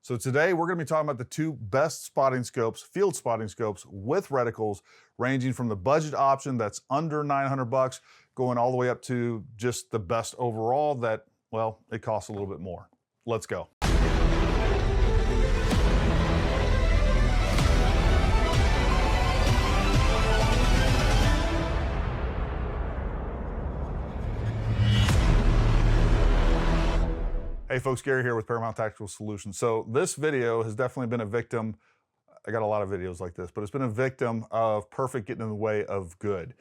So today we're going to be talking about the two best spotting scopes, field spotting scopes with reticles, ranging from the budget option that's under 900 bucks, going all the way up to just the best overall that, well, it costs a little bit more. Let's go. Hey folks, Gary here with Paramount Tactical Solutions. So this video has definitely been a victim. I got a lot of videos like this, but it's been a victim of perfect getting in the way of good.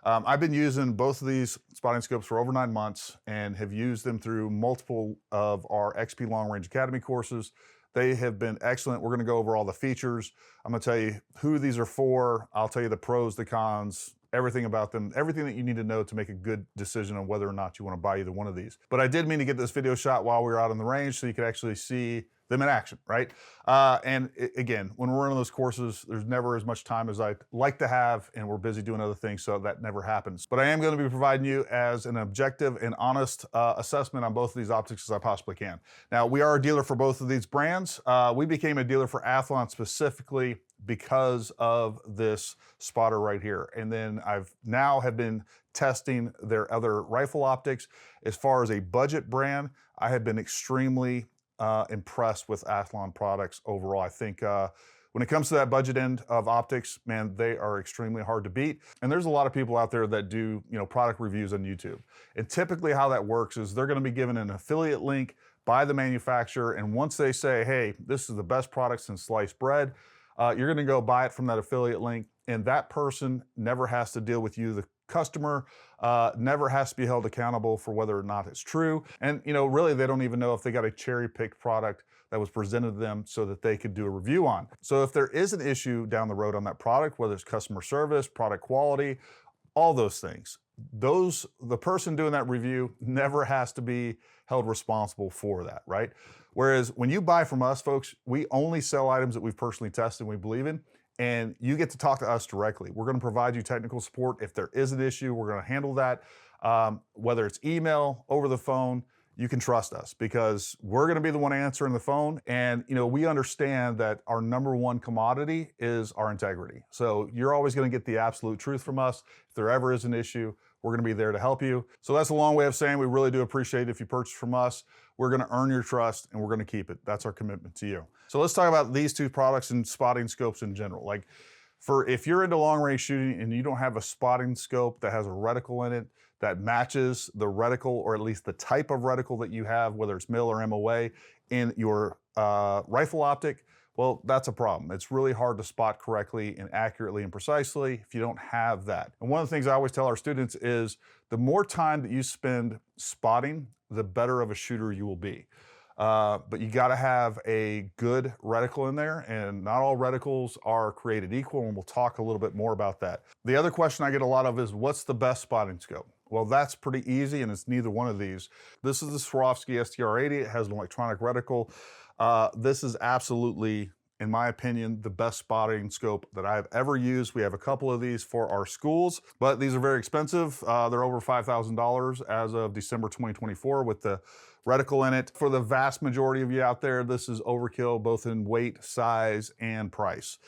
I've been using both of these spotting scopes for over 9 months and have used them through multiple of our XP Long Range Academy courses. They have been excellent. We're gonna go over all the features. I'm gonna tell you who these are for. I'll tell you the pros, the cons, everything about them, everything that you need to know to make a good decision on whether or not you want to buy either one of these. But I did mean to get this video shot while we were out on the range so you could actually see them in action, right? Again, when we're running those courses, there's never as much time as I'd like to have, and we're busy doing other things, so that never happens. But I am going to be providing you as an objective and honest assessment on both of these optics as I possibly can. Now, we are a dealer for both of these brands. We became a dealer for Athlon specifically because of this spotter right here. And then I've now have been testing their other rifle optics. As far as a budget brand, I have been extremely impressed with Athlon products overall. I think when it comes to that budget end of optics, man, they are extremely hard to beat. And there's a lot of people out there that do, product reviews on YouTube. And typically how that works is they're gonna be given an affiliate link by the manufacturer. And once they say, hey, this is the best product since sliced bread, you're gonna go buy it from that affiliate link, and that person never has to deal with you, the customer, never has to be held accountable for whether or not it's true. And really they don't even know if they got a cherry-picked product that was presented to them so that they could do a review on. So if there is an issue down the road on that product, whether it's customer service, product quality, all those things, the person doing that review never has to be held responsible for that, right? Whereas when you buy from us, folks, we only sell items that we've personally tested and we believe in, and you get to talk to us directly. We're gonna provide you technical support. If there is an issue, we're gonna handle that. Whether it's email, over the phone, you can trust us because we're gonna be the one answering the phone. And we understand that our number one commodity is our integrity. So you're always gonna get the absolute truth from us. If there ever is an issue, we're gonna be there to help you. So that's a long way of saying we really do appreciate it if you purchase from us. We're gonna earn your trust and we're gonna keep it. That's our commitment to you. So let's talk about these two products and spotting scopes in general. Like if you're into long range shooting and you don't have a spotting scope that has a reticle in it that matches the reticle, or at least the type of reticle that you have, whether it's MIL or MOA, in your rifle optic, well, that's a problem. It's really hard to spot correctly and accurately and precisely if you don't have that. And one of the things I always tell our students is the more time that you spend spotting, the better of a shooter you will be. But you gotta have a good reticle in there, and not all reticles are created equal, and we'll talk a little bit more about that. The other question I get a lot of is, what's the best spotting scope? Well, that's pretty easy, and it's neither one of these. This is the Swarovski STR-80. It has an electronic reticle. This is absolutely, in my opinion, the best spotting scope that I've ever used. We have a couple of these for our schools, but these are very expensive. They're over $5,000 as of December 2024 with the reticle in it. For the vast majority of you out there, this is overkill, both in weight, size, and price.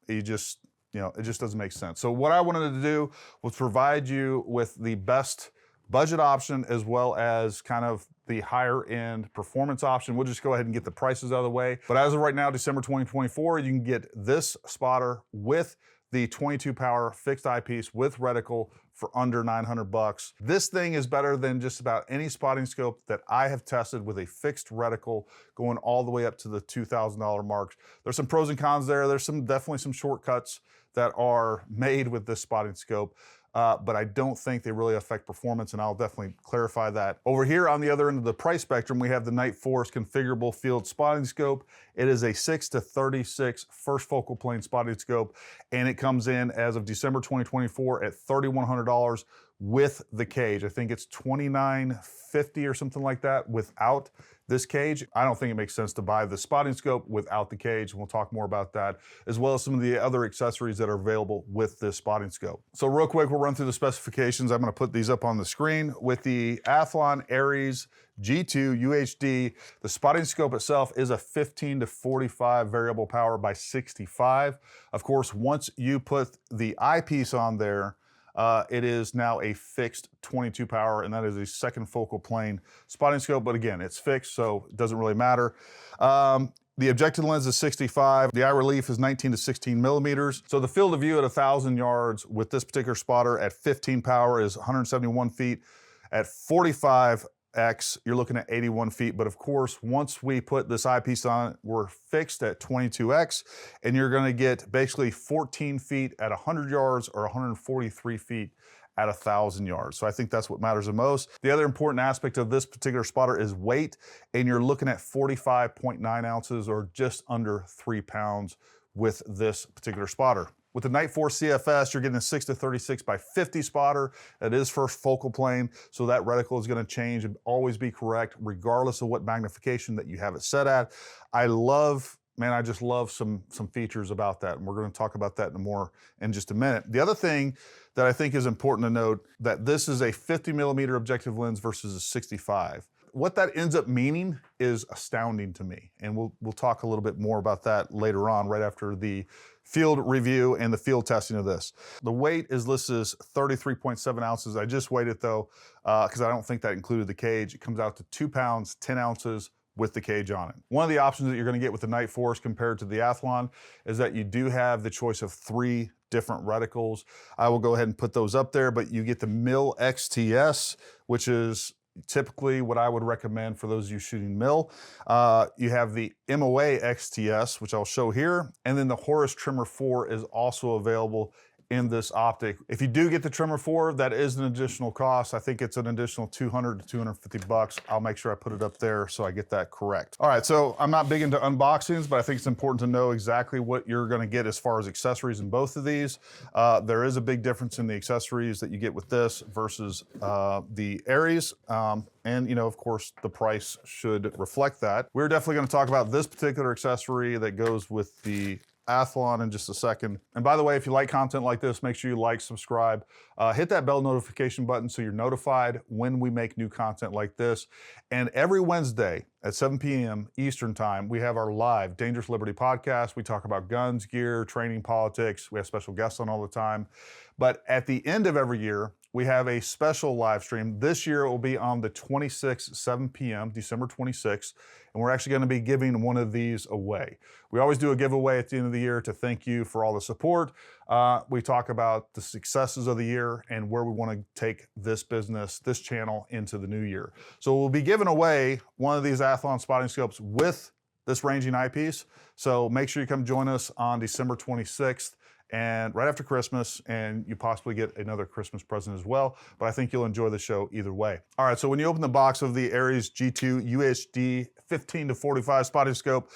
It just doesn't make sense. So what I wanted to do was provide you with the best budget option as well as kind of the higher end performance option. We'll just go ahead and get the prices out of the way. But as of right now, December 2024, you can get this spotter with the 22 power fixed eyepiece with reticle for under 900 bucks. This thing is better than just about any spotting scope that I have tested with a fixed reticle, going all the way up to the $2,000 mark. There's some pros and cons there. There's definitely some shortcuts that are made with this spotting scope. But I don't think they really affect performance, and I'll definitely clarify that. Over here on the other end of the price spectrum, we have the Nightforce configurable field spotting scope. It is a 6-36 first focal plane spotting scope, and it comes in as of December 2024 at $3,100 with the cage. I think it's $29.50 or something like that without this cage. I don't think it makes sense to buy the spotting scope without the cage, and we'll talk more about that, as well as some of the other accessories that are available with this spotting scope. So real quick, we'll run through the specifications. I'm gonna put these up on the screen. With the Athlon Aries G2 UHD, the spotting scope itself is a 15 to 45 variable power by 65. Of course, once you put the eyepiece on there, it is now a fixed 22 power, and that is a second focal plane spotting scope. But again, it's fixed, so it doesn't really matter. The objective lens is 65. The eye relief is 19 to 16 millimeters. So the field of view at 1,000 yards with this particular spotter at 15 power is 171 feet. At 45X, you're looking at 81 feet. But of course, once we put this eyepiece on, we're fixed at 22X, and you're gonna get basically 14 feet at 100 yards or 143 feet at 1,000 yards. So I think that's what matters the most. The other important aspect of this particular spotter is weight, and you're looking at 45.9 ounces or just under 3 pounds with this particular spotter. With the Nightforce CFS, you're getting a 6 to 36 by 50 spotter. That is first focal plane, so that reticle is gonna change and always be correct, regardless of what magnification that you have it set at. I just love some features about that, and we're gonna talk about that in just a minute. The other thing that I think is important to note, that this is a 50 millimeter objective lens versus a 65. What that ends up meaning is astounding to me, and we'll talk a little bit more about that later on, right after the field review and the field testing of this. The weight is listed as 33.7 ounces. I just weighed it though, because I don't think that included the cage. It comes out to 2 pounds, 10 ounces with the cage on it. One of the options that you're gonna get with the Nightforce compared to the Athlon is that you do have the choice of 3 different reticles. I will go ahead and put those up there, but you get the Mil XTS, which is typically what I would recommend for those of you shooting Mil. You have the MOA XTS, which I'll show here, and then the Horus Trimmer 4 is also available in this optic. If you do get the Trimmer 4, that is an additional cost. I think it's an additional 200 to 250 bucks. I'll make sure I put it up there so I get that correct. All right, so I'm not big into unboxings, but I think it's important to know exactly what you're gonna get as far as accessories in both of these. There is a big difference in the accessories that you get with this versus the Aries. And of course, the price should reflect that. We're definitely gonna talk about this particular accessory that goes with the Athlon in just a second. And by the way, if you like content like this, make sure you like, subscribe, hit that bell notification button so you're notified when we make new content like this. And every Wednesday at 7 p.m. Eastern time, we have our live Dangerous Liberty podcast. We talk about guns, gear, training, politics. We have special guests on all the time. But at the end of every year, we have a special live stream. This year it will be on the 26th, 7 p.m., December 26th, and we're actually gonna be giving one of these away. We always do a giveaway at the end of the year to thank you for all the support. We talk about the successes of the year and where we wanna take this business, this channel into the new year. So we'll be giving away one of these Athlon spotting scopes with this ranging eyepiece. So make sure you come join us on December 26th. And right after Christmas, and you possibly get another Christmas present as well, but I think you'll enjoy the show either way. All right, so when you open the box of the Aries G2 UHD 15 to 45 spotting scope,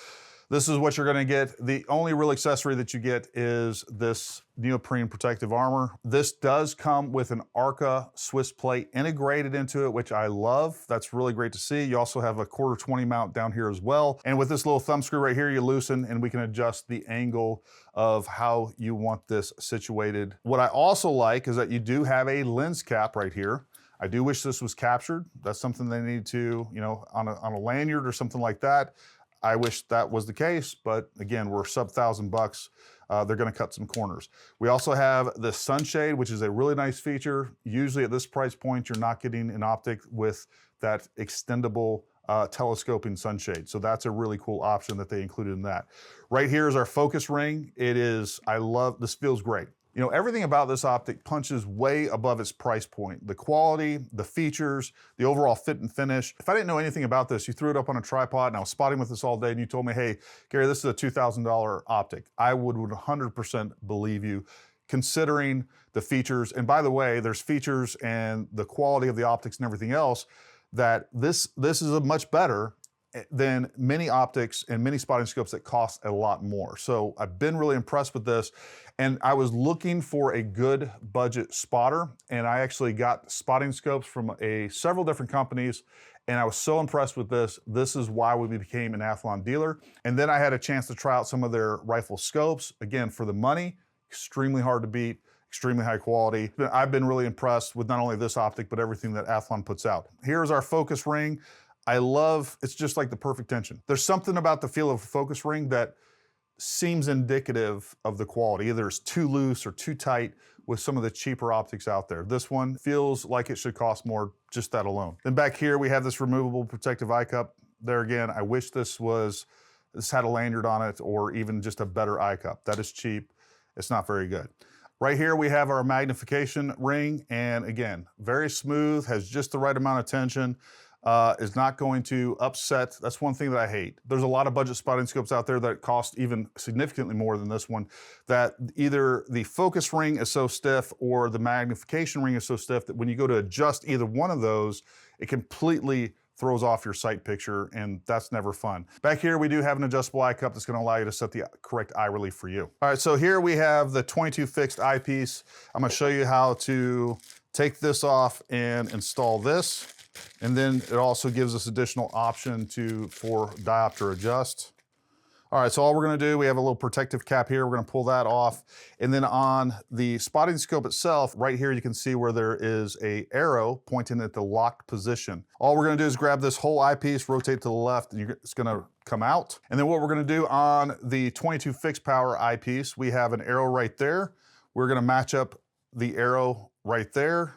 this is what you're gonna get. The only real accessory that you get is this neoprene protective armor. This does come with an ARCA Swiss plate integrated into it, which I love. That's really great to see. You also have a 1/4-20 mount down here as well. And with this little thumb screw right here, you loosen and we can adjust the angle of how you want this situated. What I also like is that you do have a lens cap right here. I do wish this was captured. That's something they need to, on a lanyard or something like that. I wish that was the case, but again, we're sub $1,000. They're gonna cut some corners. We also have the sunshade, which is a really nice feature. Usually at this price point, you're not getting an optic with that extendable telescoping sunshade. So that's a really cool option that they included in that. Right here is our focus ring. This feels great. Everything about this optic punches way above its price point. The quality, the features, the overall fit and finish. If I didn't know anything about this, you threw it up on a tripod and I was spotting with this all day and you told me, hey, Gary, this is a $2,000 optic. I would 100% believe you, considering the features. And by the way, there's features and the quality of the optics and everything else that this is a much better than many optics and many spotting scopes that cost a lot more. So I've been really impressed with this, and I was looking for a good budget spotter, and I actually got spotting scopes from several different companies, and I was so impressed with this. This is why we became an Athlon dealer. And then I had a chance to try out some of their rifle scopes. Again, for the money, extremely hard to beat, extremely high quality. I've been really impressed with not only this optic, but everything that Athlon puts out. Here's our focus ring. It's just like the perfect tension. There's something about the feel of a focus ring that seems indicative of the quality. Either it's too loose or too tight with some of the cheaper optics out there. This one feels like it should cost more, just that alone. Then back here, we have this removable protective eye cup. There again, I wish this had a lanyard on it or even just a better eye cup. That is cheap. It's not very good. Right here, we have our magnification ring. And again, very smooth, has just the right amount of tension. Is not going to upset. That's one thing that I hate. There's a lot of budget spotting scopes out there that cost even significantly more than this one, that either the focus ring is so stiff or the magnification ring is so stiff that when you go to adjust either one of those, it completely throws off your sight picture, and that's never fun. Back here, we do have an adjustable eye cup that's gonna allow you to set the correct eye relief for you. All right, so here we have the 22 fixed eyepiece. I'm gonna show you how to take this off and install this. And then it also gives us additional option for diopter adjust. All right, so all we're gonna do, we have a little protective cap here. We're gonna pull that off. And then on the spotting scope itself, right here, you can see where there is an arrow pointing at the locked position. All we're gonna do is grab this whole eyepiece, rotate to the left, and it's gonna come out. And then what we're gonna do on the 22 fixed power eyepiece, we have an arrow right there. We're gonna match up the arrow right there.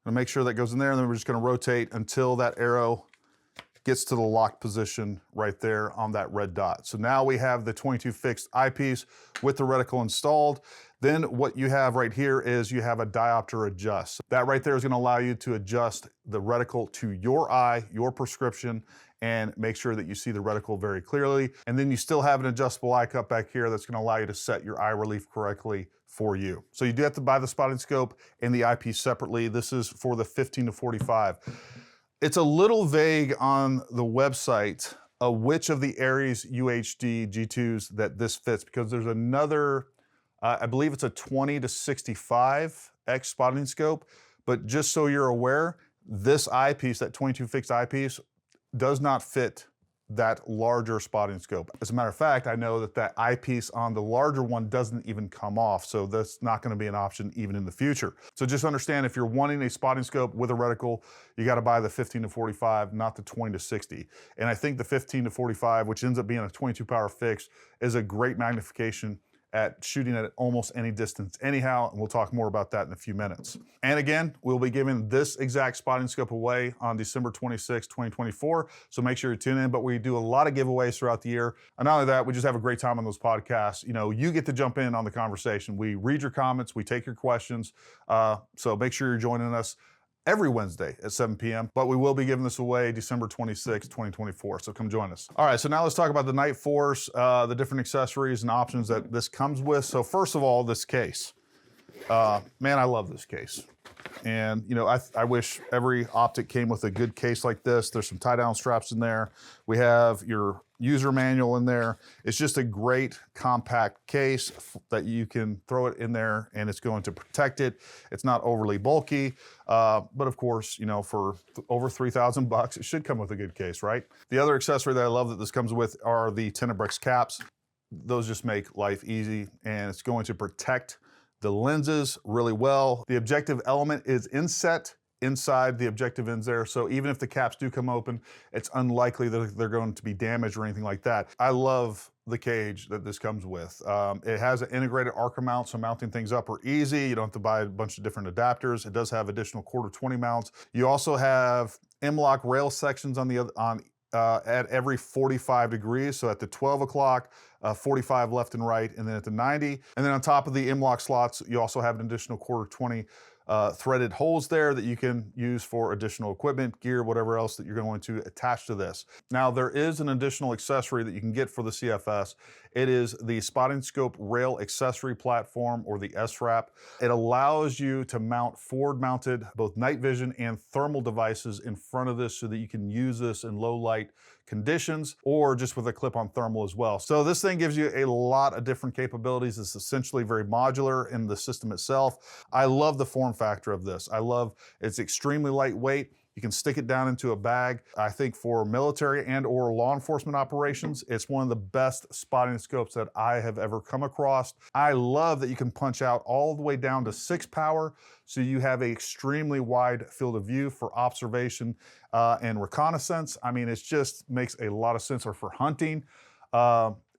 Make sure that goes in there, and then we're just gonna rotate until that arrow gets to the locked position right there on that red dot. So now we have the 22 fixed eyepiece with the reticle installed. Then what you have right here is you have a diopter adjust. That right there is gonna allow you to adjust the reticle to your eye, your prescription, and make sure that you see the reticle very clearly. And then you still have an adjustable eye cup back here that's gonna allow you to set your eye relief correctly for you. So you do have to buy the spotting scope and the eyepiece separately. This is for the 15 to 45. It's a little vague on the website which of the Aries UHD G2s that this fits, because there's another, I believe it's a 20 to 65 X spotting scope. But just so you're aware, this eyepiece, that 22 fixed eyepiece, does not fit that larger spotting scope. As a matter of fact, I know that that eyepiece on the larger one doesn't even come off, so that's not gonna be an option even in the future. So just understand, if you're wanting a spotting scope with a reticle, you gotta buy the 15 to 45, not the 20 to 60. And I think the 15 to 45, which ends up being a 22 power fix, is a great magnification at shooting at almost any distance anyhow, and we'll talk more about that in a few minutes. And again, we'll be giving this exact spotting scope away on December 26, 2024, so make sure you tune in. But we do a lot of giveaways throughout the year, and not only that, we just have a great time on those podcasts. You know, you get to jump in on the conversation. We read your comments, we take your questions, so make sure you're joining us every Wednesday at 7 p.m. But we will be giving this away December 26, 2024. So come join us. All right, so now let's talk about the Nightforce, the different accessories and options that this comes with. So first of all, this case. Man, I love this case. And you know, I wish every optic came with a good case like this. There's some tie-down straps in there. We have your user manual in there. It's just a great compact case that you can throw it in there and it's going to protect it. It's not overly bulky, but of course, you know, for over 3,000 bucks, it should come with a good case, right? The other accessory that I love that this comes with are the Tenebrix caps. Those just make life easy, and it's going to protect the lenses really well. The objective element is inset inside the objective ends there, so even if the caps do come open, it's unlikely that they're going to be damaged or anything like that. I love the cage that this comes with. It has an integrated Arca mount, so mounting things up are easy. You don't have to buy a bunch of different adapters. It does have additional quarter 20 mounts. You also have M-LOK rail sections on the other, at every 45 degrees. So at the 12 o'clock, 45 left and right, and then at the 90. And then on top of the M-LOK slots, you also have an additional quarter 20 threaded holes there that you can use for additional equipment, gear, whatever else that you're going to attach to this. Now, there is an additional accessory that you can get for the CFS. It is the Spotting Scope Rail Accessory Platform, or the SRAP. It allows you to mount forward-mounted both night vision and thermal devices in front of this so that you can use this in low light conditions or just with a clip-on thermal as well. So this thing gives you a lot of different capabilities. It's essentially very modular in the system itself. I love the form factor of this. I love it's extremely lightweight. You can stick it down into a bag. I think for military and or law enforcement operations, it's one of the best spotting scopes that I have ever come across. I love that you can punch out all the way down to 6 power, so you have an extremely wide field of view for observation and reconnaissance. I mean, it just makes a lot of sense, or for hunting.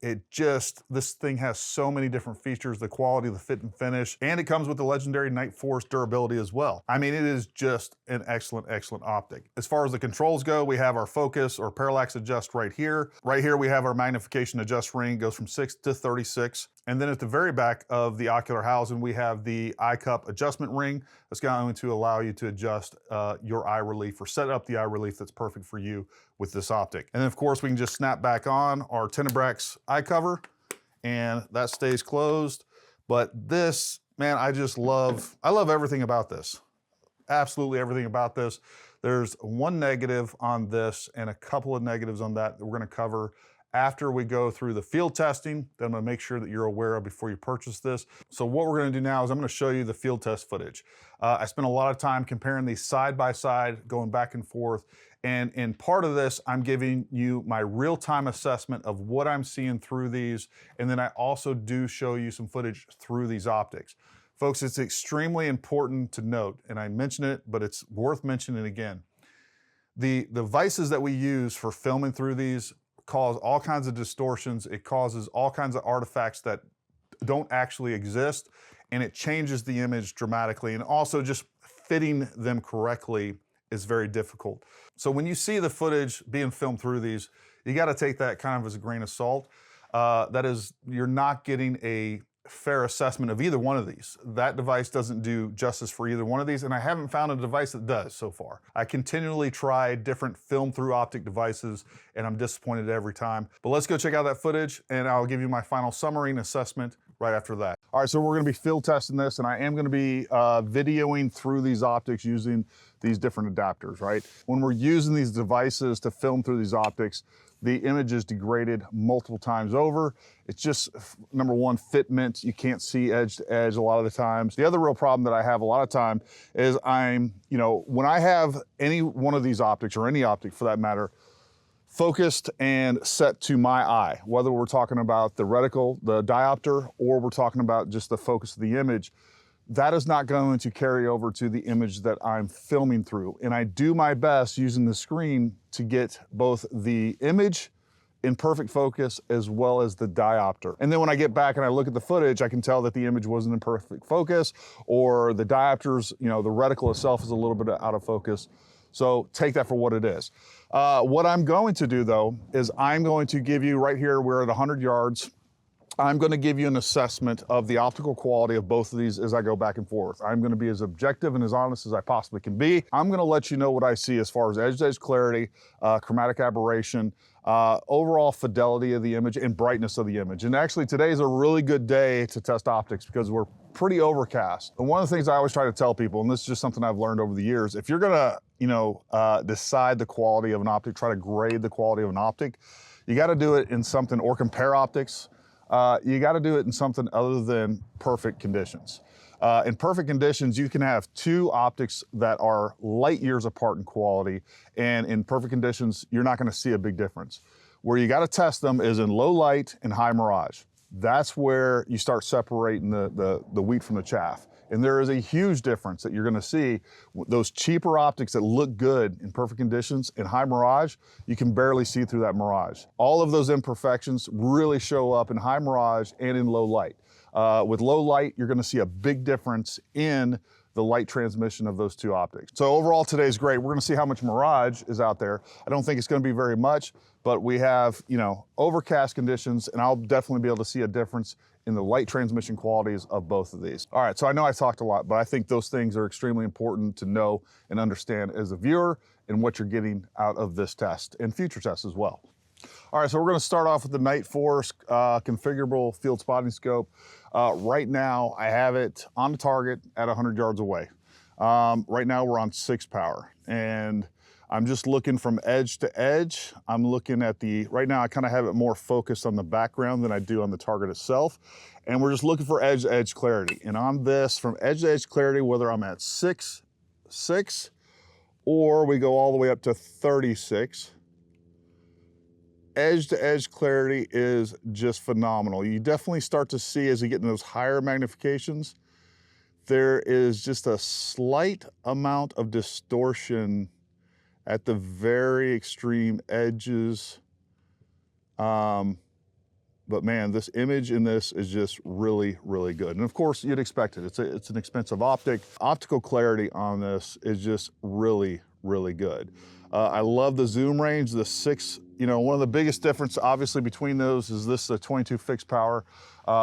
This thing has so many different features, the quality, the fit and finish, and it comes with the legendary Nightforce durability as well. I mean, it is just an excellent, excellent optic. As far as the controls go, we have our focus or parallax adjust right here. Right here, we have our magnification adjust ring, goes from 6 to 36. And then at the very back of the ocular housing, we have the eye cup adjustment ring that's going to allow you to adjust your eye relief or set up the eye relief that's perfect for you with this optic. And then of course, we can just snap back on our Tenebrax eye cover and that stays closed. But this, man, I love everything about this. Absolutely everything about this. There's one negative on this and a couple of negatives on that we're gonna cover after we go through the field testing that I'm gonna make sure that you're aware of before you purchase this. So what we're gonna do now is I'm gonna show you the field test footage. I spent a lot of time comparing these side by side, going back and forth. And in part of this, I'm giving you my real-time assessment of what I'm seeing through these. And then I also do show you some footage through these optics. Folks, it's extremely important to note, and I mentioned it, but it's worth mentioning again. The devices that we use for filming through these cause all kinds of distortions. It causes all kinds of artifacts that don't actually exist, and it changes the image dramatically. And also just fitting them correctly is very difficult. So when you see the footage being filmed through these, you got to take that kind of as a grain of salt. That is, you're not getting a fair assessment of either one of these. That device doesn't do justice for either one of these, and I haven't found a device that does so far. I continually try different film through optic devices, and I'm disappointed every time. But let's go check out that footage, and I'll give you my final summary and assessment right after that. All right, so we're gonna be field testing this, and I am gonna be videoing through these optics using these different adapters, right? When we're using these devices to film through these optics, the image is degraded multiple times over. It's just, number one, fitment. You can't see edge to edge a lot of the times. The other real problem that I have a lot of time is when I have any one of these optics, or any optic for that matter, focused and set to my eye, whether we're talking about the reticle, the diopter, or we're talking about just the focus of the image, that is not going to carry over to the image that I'm filming through. And I do my best using the screen to get both the image in perfect focus as well as the diopter. And then when I get back and I look at the footage, I can tell that the image wasn't in perfect focus, or the diopters, the reticle itself is a little bit out of focus. So take that for what it is. What I'm going to do though, is I'm going to give you right here, we're at 100 yards. I'm going to give you an assessment of the optical quality of both of these as I go back and forth. I'm going to be as objective and as honest as I possibly can be. I'm going to let you know what I see as far as edge-to-edge clarity, chromatic aberration, overall fidelity of the image, and brightness of the image. And actually today is a really good day to test optics because we're pretty overcast. And one of the things I always try to tell people, and this is just something I've learned over the years, if you're going to decide the quality of an optic, try to grade the quality of an optic, you got to do it in something, or compare optics. You got to do it in something other than perfect conditions. In perfect conditions, you can have two optics that are light years apart in quality, and in perfect conditions, you're not going to see a big difference. Where you got to test them is in low light and high mirage. That's where you start separating the wheat from the chaff. And there is a huge difference that you're going to see. Those cheaper optics that look good in perfect conditions, in high mirage, you can barely see through that mirage. All of those imperfections really show up in high mirage and in low light. With low light, you're going to see a big difference in the light transmission of those two optics. So overall today's great. We're gonna see how much mirage is out there. I don't think it's gonna be very much, but we have, you know, overcast conditions, and I'll definitely be able to see a difference in the light transmission qualities of both of these. All right, so I know I talked a lot, but I think those things are extremely important to know and understand as a viewer and what you're getting out of this test and future tests as well. All right, so we're gonna start off with the Nightforce configurable field spotting scope. Right now, I have it on the target at 100 yards away. Right now, we're on 6 power, and I'm just looking from edge to edge. I'm looking at right now I kind of have it more focused on the background than I do on the target itself. And we're just looking for edge to edge clarity. And on this, from edge to edge clarity, whether I'm at 6, or we go all the way up to 36, edge to edge clarity is just phenomenal. You definitely start to see, as you get in those higher magnifications, there is just a slight amount of distortion at the very extreme edges. But man, this image in this is just really, really good. And of course, you'd expect it. It's an expensive optic. Optical clarity on this is just really, really good. I love the zoom range, the 6, you know, one of the biggest difference obviously between those is this is a 22 fixed power.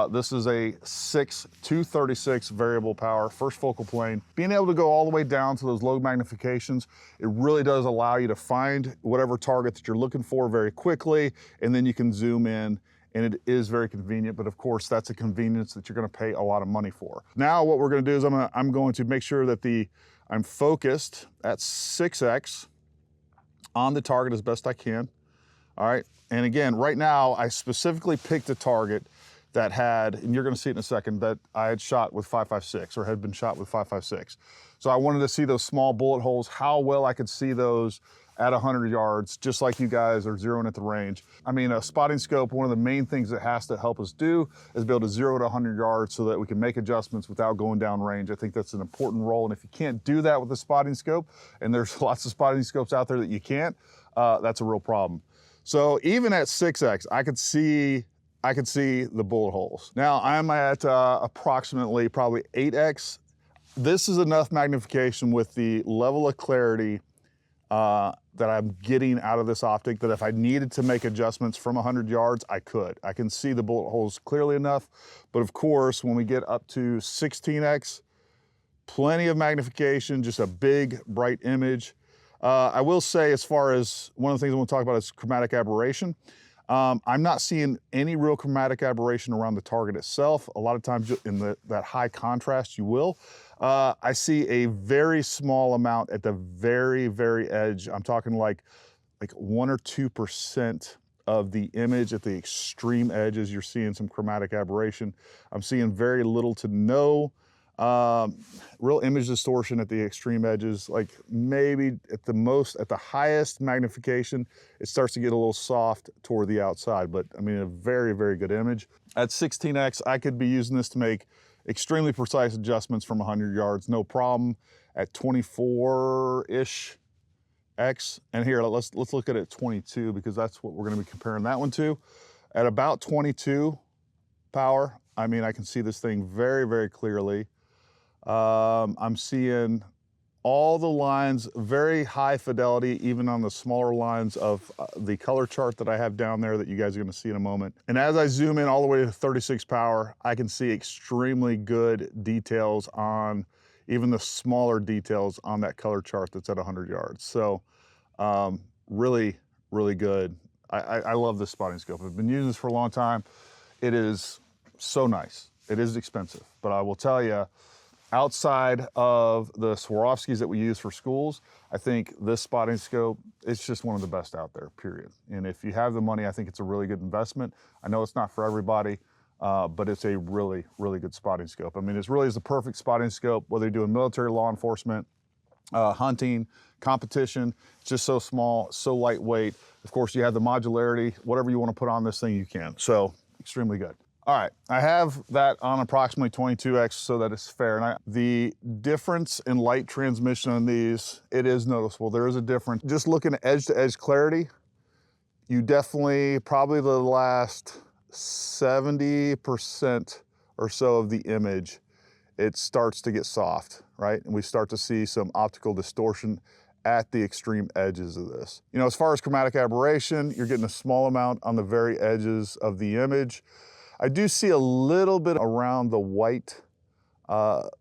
This is a 6-236 variable power, first focal plane. Being able to go all the way down to those low magnifications, it really does allow you to find whatever target that you're looking for very quickly, and then you can zoom in, and it is very convenient, but of course that's a convenience that you're gonna pay a lot of money for. Now what we're gonna do is I'm going to make sure that I'm focused at 6x on the target as best I can. All right, and again, right now I specifically picked a target that had, and you're gonna see it in a second, that I had shot with 5.56 or had been shot with 5.56. So I wanted to see those small bullet holes, how well I could see those at 100 yards, just like you guys are zeroing at the range. I mean, a spotting scope, one of the main things it has to help us do is be able to zero at 100 yards so that we can make adjustments without going down range. I think that's an important role. And if you can't do that with a spotting scope, and there's lots of spotting scopes out there that you can't, that's a real problem. So even at 6x, I could see the bullet holes. Now I'm at approximately probably 8x. This is enough magnification with the level of clarity that I'm getting out of this optic that if I needed to make adjustments from 100 yards, I could. I can see the bullet holes clearly enough, but of course, when we get up to 16x, plenty of magnification, just a big, bright image. I will say, as far as one of the things I want to talk about is chromatic aberration. I'm not seeing any real chromatic aberration around the target itself. A lot of times in that high contrast, you will. I see a very small amount at the very, very edge. I'm talking like 1 or 2% of the image at the extreme edges. You're seeing some chromatic aberration. I'm seeing very little to no real image distortion at the extreme edges. Like maybe at the highest magnification, it starts to get a little soft toward the outside, but I mean, a very, very good image. At 16x, I could be using this to make extremely precise adjustments from 100 yards, no problem. At 24-ish X, and here, let's look at it at 22 because that's what we're gonna be comparing that one to. At about 22 power, I mean, I can see this thing very, very clearly. I'm seeing all the lines, very high fidelity, even on the smaller lines of the color chart that I have down there that you guys are gonna see in a moment. And as I zoom in all the way to 36 power, I can see extremely good details on even the smaller details on that color chart that's at 100 yards. So really, really good. I love this spotting scope. I've been using this for a long time. It is so nice. It is expensive, but I will tell you, outside of the Swarovskis that we use for schools, I think this spotting scope, it's just one of the best out there, period. And if you have the money, I think it's a really good investment. I know it's not for everybody, but it's a really, really good spotting scope. I mean, it really is the perfect spotting scope, whether you're doing military, law enforcement, hunting, competition. It's just so small, so lightweight. Of course, you have the modularity. Whatever you want to put on this thing, you can. So extremely good. All right, I have that on approximately 22x so that it's fair. And the difference in light transmission on these, it is noticeable. There is a difference. Just looking at edge to edge clarity, you definitely, probably the last 70% or so of the image it starts to get soft, right? And we start to see some optical distortion at the extreme edges of this. You know, as far as chromatic aberration, you're getting a small amount on the very edges of the image. I do see a little bit around the white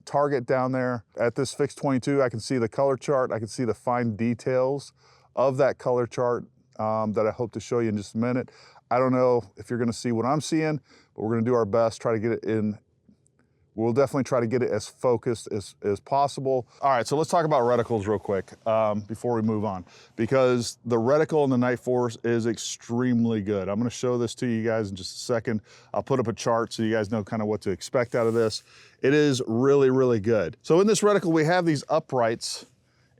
target down there. At this fixed 22, I can see the color chart. I can see the fine details of that color chart that I hope to show you in just a minute. I don't know if you're gonna see what I'm seeing, but we're gonna do our best, try to get it in. We'll definitely try to get it as focused as possible. All right, so let's talk about reticles real quick before we move on, because the reticle in the Nightforce is extremely good. I'm gonna show this to you guys in just a second. I'll put up a chart so you guys know kind of what to expect out of this. It is really, really good. So in this reticle, we have these uprights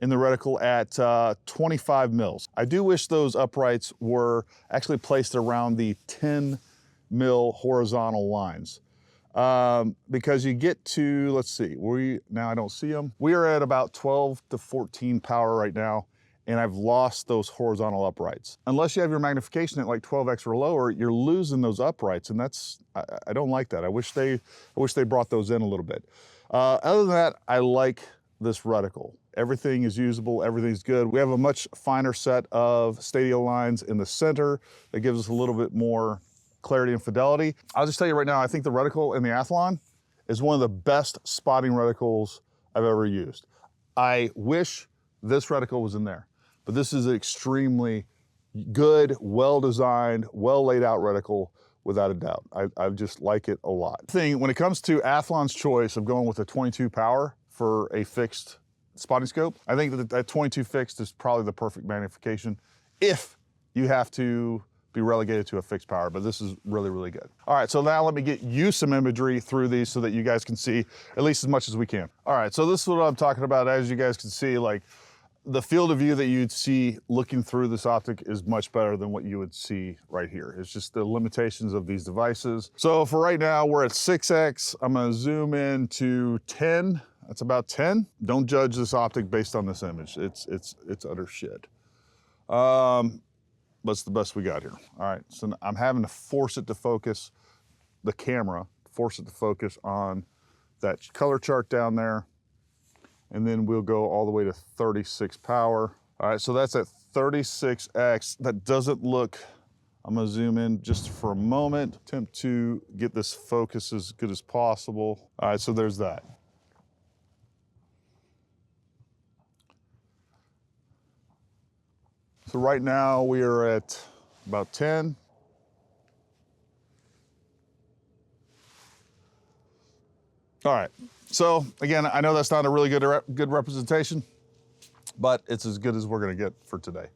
in the reticle at 25 mils. I do wish those uprights were actually placed around the 10 mil horizontal lines. Because you get to, let's see, now I don't see them. We are at about 12 to 14 power right now, and I've lost those horizontal uprights. Unless you have your magnification at like 12x or lower, you're losing those uprights, and I don't like that. I wish they brought those in a little bit. Other than that, I like this reticle. Everything is usable, everything's good. We have a much finer set of stadial lines in the center that gives us a little bit more clarity and fidelity. I'll just tell you right now, I think the reticle in the Athlon is one of the best spotting reticles I've ever used. I wish this reticle was in there, but this is an extremely good, well-designed, well-laid out reticle, without a doubt. I just like it a lot. When it comes to Athlon's choice of going with a 22 power for a fixed spotting scope, I think that 22 fixed is probably the perfect magnification if you have to be relegated to a fixed power, but this is really, really good. All right, so now let me get you some imagery through these so that you guys can see at least as much as we can. All right, so this is what I'm talking about. As you guys can see, like the field of view that you'd see looking through this optic is much better than what you would see right here. It's just the limitations of these devices. So for right now, we're at 6x. I'm gonna zoom in to 10. That's about 10. Don't judge this optic based on this image. It's utter shit. But it's the best we got here. All right, so I'm having to force it to focus, the camera, force it to focus on that color chart down there, and then we'll go all the way to 36 power. All right, so that's at 36x. That doesn't look, I'm gonna zoom in just for a moment, attempt to get this focus as good as possible. All right, so there's that. So right now we are at about 10. All right, so again, I know that's not a really good representation, but it's as good as we're gonna get for today.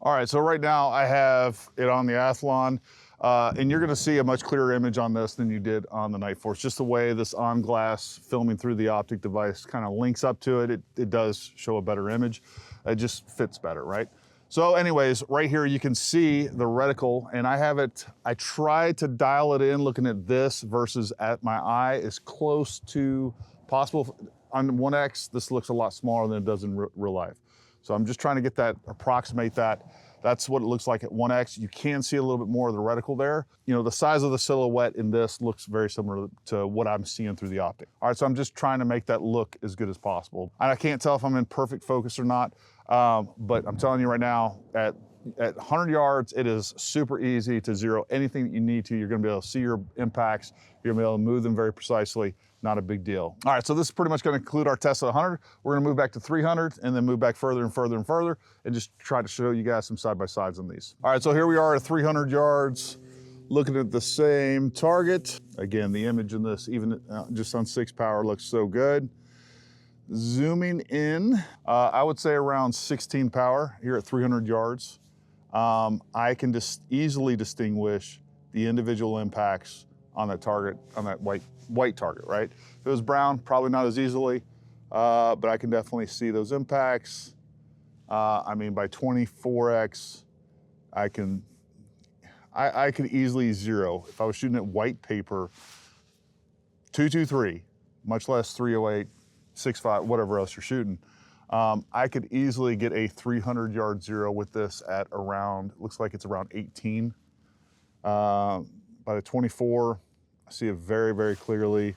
All right, so right now I have it on the Athlon, and you're gonna see a much clearer image on this than you did on the Nightforce. Just the way this on-glass filming through the optic device kind of links up to it, it does show a better image. It just fits better, right? So anyways, right here you can see the reticle, and I tried to dial it in looking at this versus at my eye as close to possible. On 1X, this looks a lot smaller than it does in real life. So I'm just trying to get that, approximate that. That's what it looks like at 1X. You can see a little bit more of the reticle there. You know, the size of the silhouette in this looks very similar to what I'm seeing through the optic. All right, so I'm just trying to make that look as good as possible. And I can't tell if I'm in perfect focus or not, but I'm telling you right now, at 100 yards, it is super easy to zero anything that you need to. You're gonna be able to see your impacts. You're gonna be able to move them very precisely. Not a big deal. All right, so this is pretty much gonna conclude our test at 100. We're gonna move back to 300 and then move back further and further and further and just try to show you guys some side-by-sides on these. All right, so here we are at 300 yards, looking at the same target. Again, the image in this, even just on 6 power, looks so good. Zooming in, I would say around 16 power here at 300 yards. I can just easily distinguish the individual impacts on that target, on that white target, right? If it was brown, probably not as easily, but I can definitely see those impacts. I mean, by 24x, I could easily zero. If I was shooting at white paper, 223, much less 308, 6.5, whatever else you're shooting, I could easily get a 300 yard zero with this at around, looks like it's around 18. By the 24, I see it very, very clearly.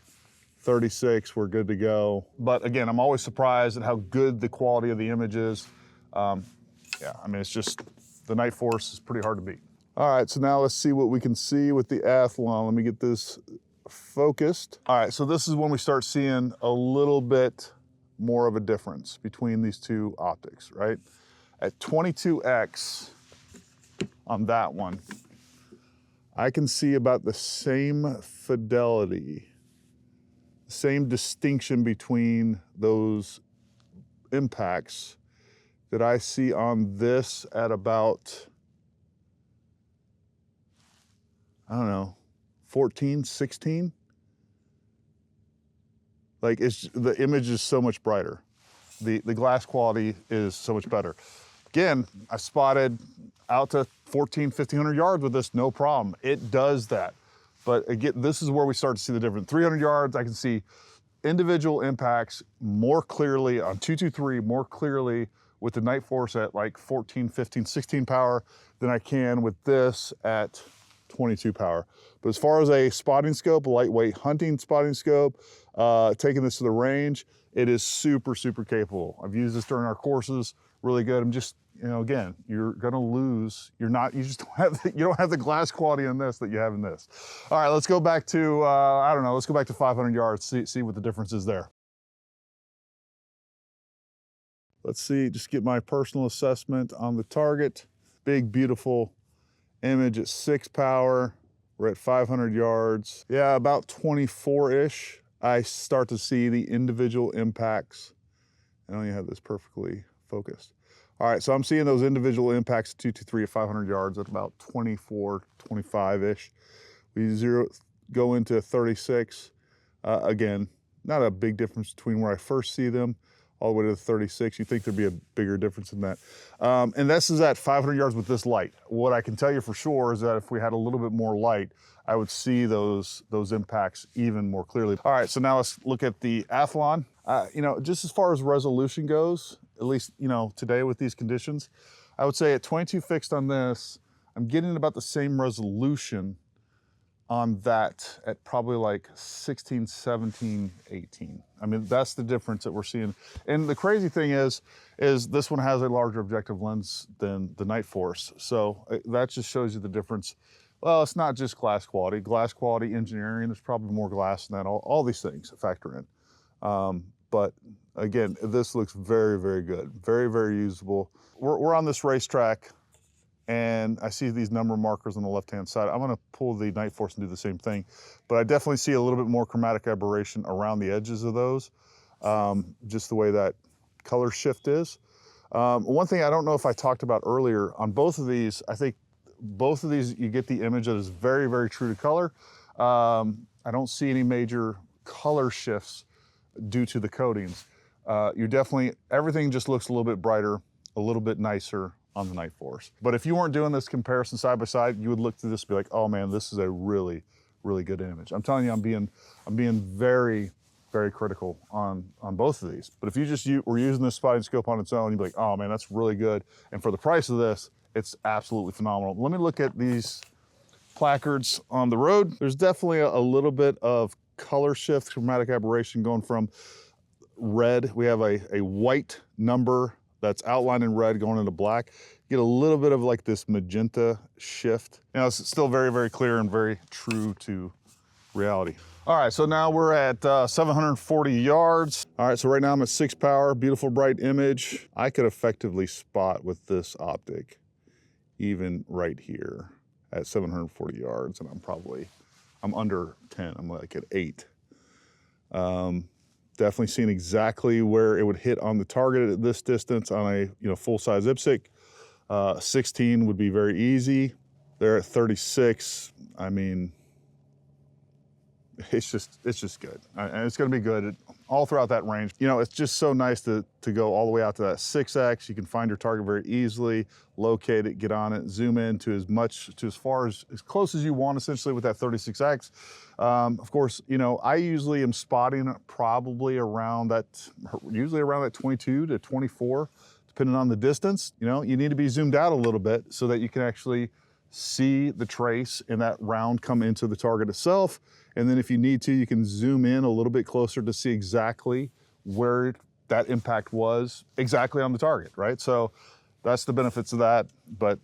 36, we're good to go. But again, I'm always surprised at how good the quality of the image is. Yeah, I mean, it's just, the Nightforce is pretty hard to beat. All right, so now let's see what we can see with the Athlon. Let me get this focused. All right, so this is when we start seeing a little bit more of a difference between these two optics, right? At 22x on that one, I can see about the same fidelity, same distinction between those impacts that I see on this at about, I don't know, 14, 16. Like, the image is so much brighter. The glass quality is so much better. Again, I spotted out to 1,500 yards with this, no problem. It does that. But again, this is where we start to see the difference. 300 yards, I can see individual impacts more clearly on 223, more clearly with the Nightforce at like 14, 15, 16 power than I can with this at 22 power. But as far as a spotting scope, a lightweight hunting spotting scope, taking this to the range, it is super, super capable. I've used this during our courses, really good. I'm just, you know, again, you're gonna lose. You just don't have you don't have the glass quality in this that you have in this. All right, let's go back to, I don't know, let's go back to 500 yards, see what the difference is there. Let's see, just get my personal assessment on the target. Big, beautiful image at 6 power. We're at 500 yards. Yeah, about 24-ish. I start to see the individual impacts. I don't even have this perfectly focused. All right, so I'm seeing those individual impacts at 223 at 500 yards at about 24, 25-ish. We go into 36. Again, not a big difference between where I first see them all the way to the 36. You think there'd be a bigger difference in that. And this is at 500 yards with this light. What I can tell you for sure is that if we had a little bit more light, I would see those impacts even more clearly. All right, so now let's look at the Athlon. You know, just as far as resolution goes, at least, you know, today with these conditions, I would say at 22 fixed on this, I'm getting about the same resolution on that at probably like 16, 17, 18. I mean, that's the difference that we're seeing. And the crazy thing is this one has a larger objective lens than the Nightforce. So that just shows you the difference. Well, it's not just glass quality, engineering, there's probably more glass than that, all these things factor in. But again, this looks very, very good. Very, very usable. We're on this racetrack, and I see these number markers on the left-hand side. I'm gonna pull the Nightforce and do the same thing, but I definitely see a little bit more chromatic aberration around the edges of those, just the way that color shift is. One thing I don't know if I talked about earlier, on both of these, I think both of these, you get the image that is very, very true to color. I don't see any major color shifts due to the coatings. You definitely, everything just looks a little bit brighter, a little bit nicer on the Nightforce. But if you weren't doing this comparison side by side, you would look through this and be like, oh man, this is a really, really good image. I'm telling you, I'm being very, very critical on both of these. But if you just were using this spotting scope on its own, you'd be like, oh man, that's really good. And for the price of this, it's absolutely phenomenal. Let me look at these placards on the road. There's definitely a little bit of color shift, chromatic aberration going from red. We have a white number that's outlined in red going into black. Get a little bit of like this magenta shift. You know, it's still very, very clear and very true to reality. All right, so now we're at 740 yards. All right, so right now I'm at 6 power, beautiful bright image. I could effectively spot with this optic, even right here at 740 yards, and I'm under 10, I'm like at 8. Definitely seeing exactly where it would hit on the target at this distance on a full-size IPSC. 16 would be very easy. They're at 36. I mean, it's just good, and it's going to be good all throughout that range. You know, it's just so nice to go all the way out to that 6x. You can find your target very easily, locate it, get on it, zoom in to as close as you want, essentially, with that 36x. Of course, you know, I usually am spotting probably around that 22 to 24, depending on the distance. You know, you need to be zoomed out a little bit so that you can actually see the trace in that round come into the target itself. And then if you need to, you can zoom in a little bit closer to see exactly where that impact was exactly on the target, right? So that's the benefits of that. But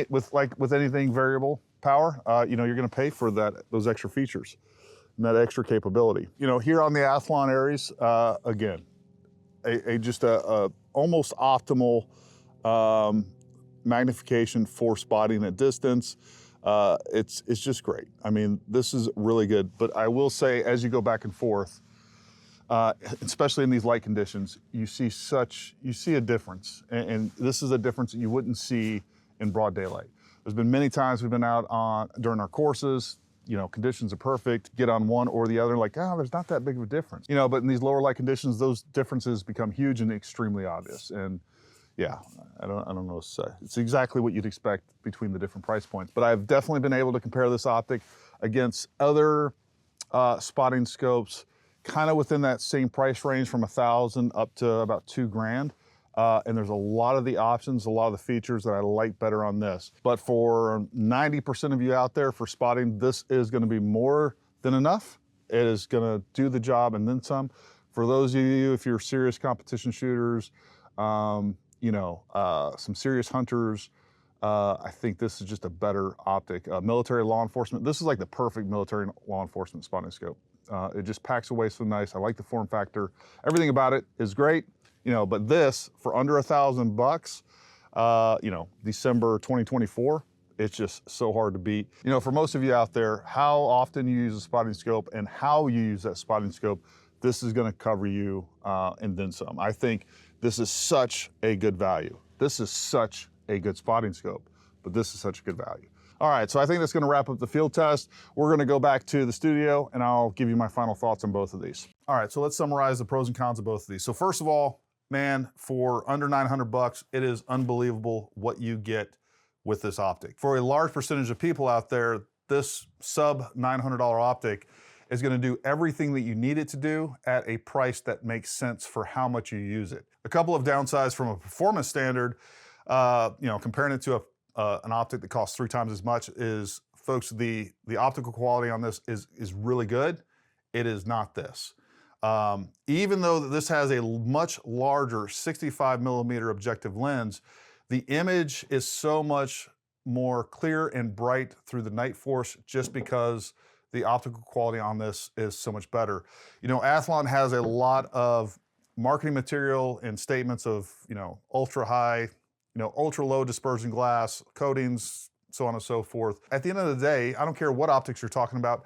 with anything variable power, you know, you're gonna pay for those extra features and that extra capability. You know, here on the Athlon Aries, again, just a almost optimal magnification for spotting at distance. It's just great. I mean, this is really good. But I will say, as you go back and forth, especially in these light conditions, you see a difference, and this is a difference that you wouldn't see in broad daylight. There's been many times we've been out during our courses, you know, conditions are perfect, get on one or the other, like, oh, there's not that big of a difference. You know, but in these lower light conditions, those differences become huge and extremely obvious. And yeah, I don't know what to say. It's exactly what you'd expect between the different price points. But I've definitely been able to compare this optic against other spotting scopes, kind of within that same price range from $1,000 up to about $2,000. And there's a lot of the options, a lot of the features that I like better on this. But for 90% of you out there for spotting, this is gonna be more than enough. It is gonna do the job and then some. For those of you, if you're serious competition shooters, you know, some serious hunters, I think this is just a better optic. Military law enforcement, this is like the perfect military law enforcement spotting scope. It just packs away so nice. I like the form factor. Everything about it is great. You know, but this for under $1,000, you know, December 2024, it's just so hard to beat. You know, for most of you out there, how often you use a spotting scope and how you use that spotting scope, this is gonna cover you and then some. I think this is such a good value. This is such a good spotting scope, but this is such a good value. All right, so I think that's gonna wrap up the field test. We're gonna go back to the studio and I'll give you my final thoughts on both of these. All right, so let's summarize the pros and cons of both of these. So first of all, man, for under 900 bucks, it is unbelievable what you get with this optic. For a large percentage of people out there, this sub $900 optic is gonna do everything that you need it to do at a price that makes sense for how much you use it. A couple of downsides from a performance standard, you know, comparing it to an optic that costs 3 times as much is, folks, the optical quality on this is really good. It is not this. Even though this has a much larger 65mm objective lens, the image is so much more clear and bright through the Nightforce just because the optical quality on this is so much better. You know, Athlon has a lot of marketing material and statements of, you know, ultra high, you know, ultra low dispersion glass, coatings, so on and so forth. At the end of the day, I don't care what optics you're talking about,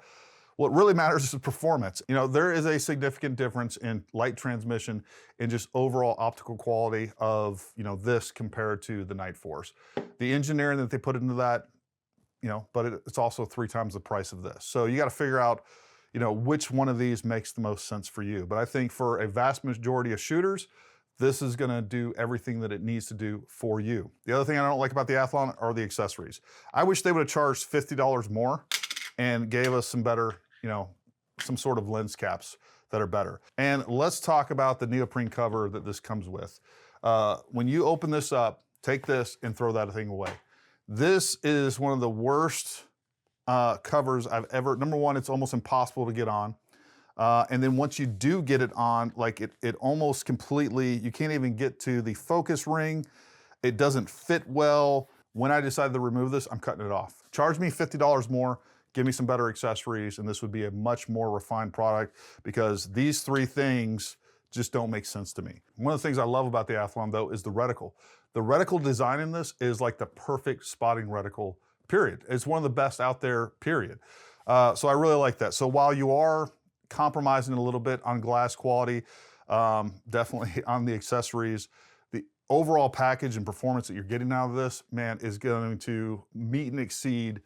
what really matters is performance. You know, there is a significant difference in light transmission and just overall optical quality of, you know, this compared to the Nightforce. The engineering that they put into that, you know, but it's also 3 times the price of this. So you got to figure out, you know, which one of these makes the most sense for you. But I think for a vast majority of shooters, this is gonna do everything that it needs to do for you. The other thing I don't like about the Athlon are the accessories. I wish they would have charged $50 more and gave us some better, you know, some sort of lens caps that are better. And let's talk about the neoprene cover that this comes with. When you open this up, take this and throw that thing away. This is one of the worst covers I've ever, number one, it's almost impossible to get on. And then once you do get it on, like it almost completely, you can't even get to the focus ring. It doesn't fit well. When I decided to remove this, I'm cutting it off. Charge me $50 more, give me some better accessories, and this would be a much more refined product because these 3 things just don't make sense to me. One of the things I love about the Athlon though is the reticle. The reticle design in this is like the perfect spotting reticle, period. It's one of the best out there, period. So I really like that. So while you are compromising a little bit on glass quality, definitely on the accessories, the overall package and performance that you're getting out of this, man, is going to meet and exceed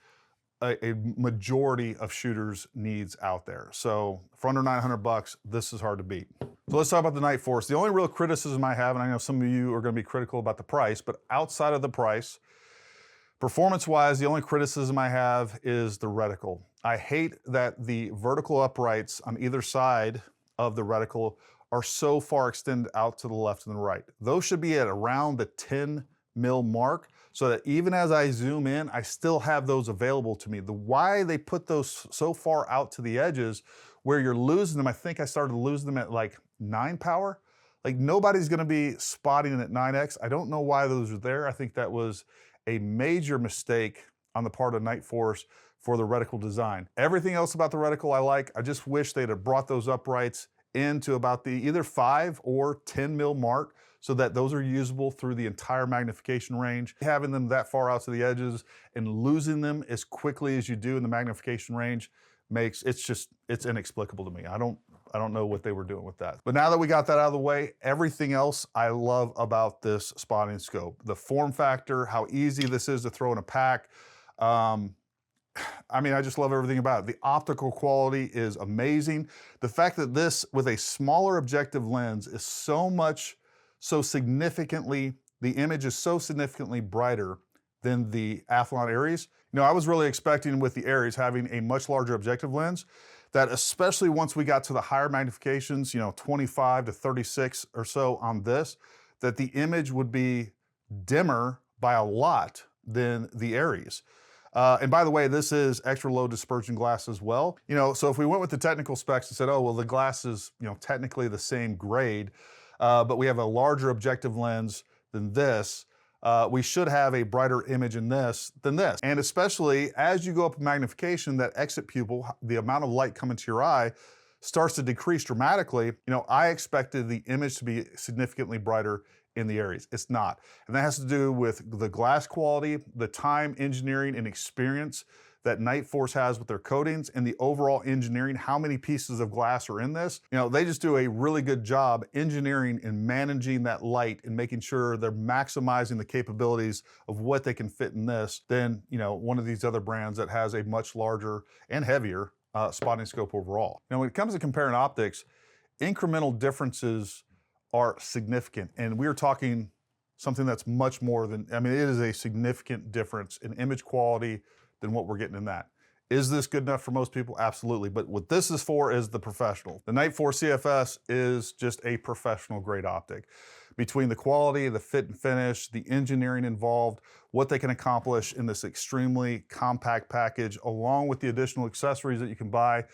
a majority of shooters' needs out there. So for under 900 bucks, this is hard to beat. So let's talk about the Nightforce. The only real criticism I have, and I know some of you are gonna be critical about the price, but outside of the price, performance-wise, the only criticism I have is the reticle. I hate that the vertical uprights on either side of the reticle are so far extended out to the left and the right. Those should be at around the 10 mil mark. so that even as I zoom in, I still have those available to me. The why they put those so far out to the edges where you're losing them, I think I started losing them at like 9 power. Like nobody's gonna be spotting it at 9x. I don't know why those are there. I think that was a major mistake on the part of Nightforce for the reticle design. Everything else about the reticle I like. I just wish they'd have brought those uprights into about the either 5 or 10 mil mark so that those are usable through the entire magnification range. Having them that far out to the edges and losing them as quickly as you do in the magnification range makes, it's inexplicable to me. I don't know what they were doing with that. But now that we got that out of the way, everything else I love about this spotting scope. The form factor, how easy this is to throw in a pack. I mean, I just love everything about it. The optical quality is amazing. The fact that this, with a smaller objective lens, is so significantly, the image is so significantly brighter than the Athlon Aries. You know, I was really expecting with the Aries having a much larger objective lens, that especially once we got to the higher magnifications, you know, 25 to 36 or so on this, that the image would be dimmer by a lot than the Aries. And by the way, this is extra low dispersion glass as well. You know, so if we went with the technical specs and said, oh, well, the glass is, you know, technically the same grade, but we have a larger objective lens than this, we should have a brighter image in this than this. And especially as you go up in magnification, that exit pupil, the amount of light coming to your eye starts to decrease dramatically. You know, I expected the image to be significantly brighter in the Aries. It's not. And that has to do with the glass quality, the time, engineering, and experience that Nightforce has with their coatings, and the overall engineering, how many pieces of glass are in this. You know, they just do a really good job engineering and managing that light and making sure they're maximizing the capabilities of what they can fit in this than, you know, one of these other brands that has a much larger and heavier spotting scope overall. Now, when it comes to comparing optics, incremental differences are significant. And we're talking something that's much more than, I mean, it is a significant difference in image quality than what we're getting in that. Is this good enough for most people? Absolutely. But what this is for is the professional. The Nightforce CFS is just a professional grade optic. Between the quality, the fit and finish, the engineering involved, what they can accomplish in this extremely compact package, along with the additional accessories that you can buy,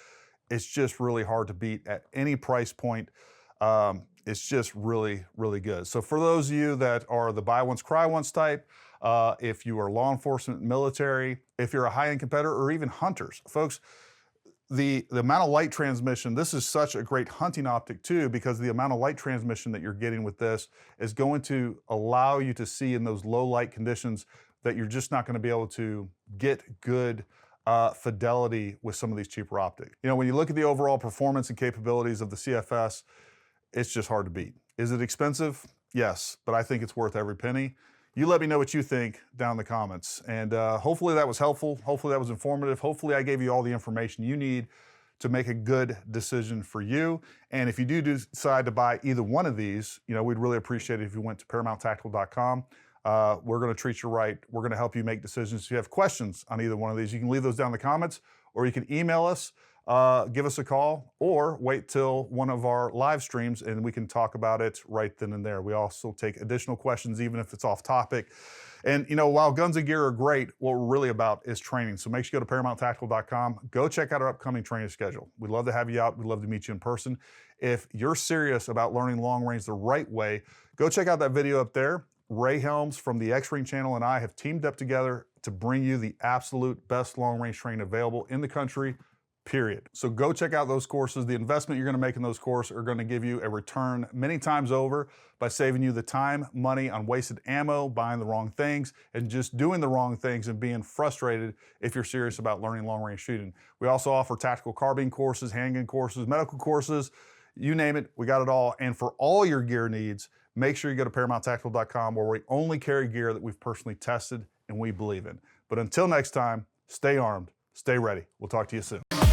it's just really hard to beat at any price point. It's just really, really good. So for those of you that are the buy once, cry once type, if you are law enforcement, military, if you're a high-end competitor, or even hunters, folks, the amount of light transmission, this is such a great hunting optic too, because the amount of light transmission that you're getting with this is going to allow you to see in those low light conditions that you're just not going to be able to get good fidelity with some of these cheaper optics. You know, when you look at the overall performance and capabilities of the CFS, it's just hard to beat. Is it expensive? Yes, but I think it's worth every penny. You let me know what you think down in the comments. And hopefully that was helpful. Hopefully that was informative. Hopefully I gave you all the information you need to make a good decision for you. And if you do decide to buy either one of these, you know, we'd really appreciate it if you went to ParamountTactical.com. We're gonna treat you right. We're gonna help you make decisions. If you have questions on either one of these, you can leave those down in the comments, or you can email us, give us a call, or wait till one of our live streams and we can talk about it right then and there. We also take additional questions, even if it's off topic. And you know, while guns and gear are great, what we're really about is training. So make sure you go to ParamountTactical.com, go check out our upcoming training schedule. We'd love to have you out. We'd love to meet you in person. If you're serious about learning long range the right way, go check out that video up there. Ray Helms from the X-Ring channel and I have teamed up together to bring you the absolute best long range training available in the country, period. So go check out those courses. The investment you're gonna make in those courses are gonna give you a return many times over by saving you the time, money on wasted ammo, buying the wrong things, and just doing the wrong things and being frustrated if you're serious about learning long range shooting. We also offer tactical carbine courses, handgun courses, medical courses, you name it, we got it all. And for all your gear needs, make sure you go to ParamountTactical.com, where we only carry gear that we've personally tested and we believe in. But until next time, stay armed, stay ready. We'll talk to you soon.